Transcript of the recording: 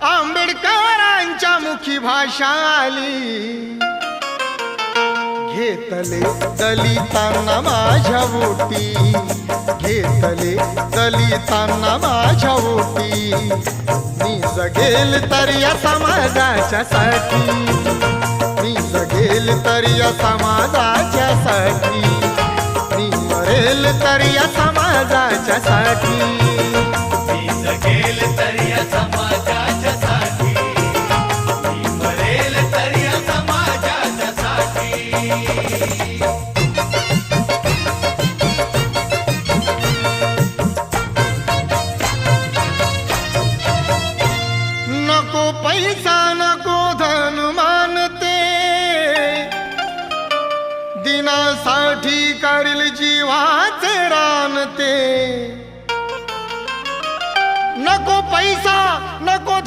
आंबेडकरांच्या मुखी भाषा आली, घेतले दलितांना माझ्या वोटी, घेतले दलितांना माझ्या वोटी, मी जगेल तर या समाजाच्या साठी, मी जगेल तर या समाजाच्या साठी, मी मरेल तर या समाजाच्या साठी, मी जगेल तर या समाजाच्या साठी, मी मरेल तर या समाजाच्या साठी. नको पैसा नको धन मानते, दिनासाठी करील जीवाचे रानते. नको पैसा नको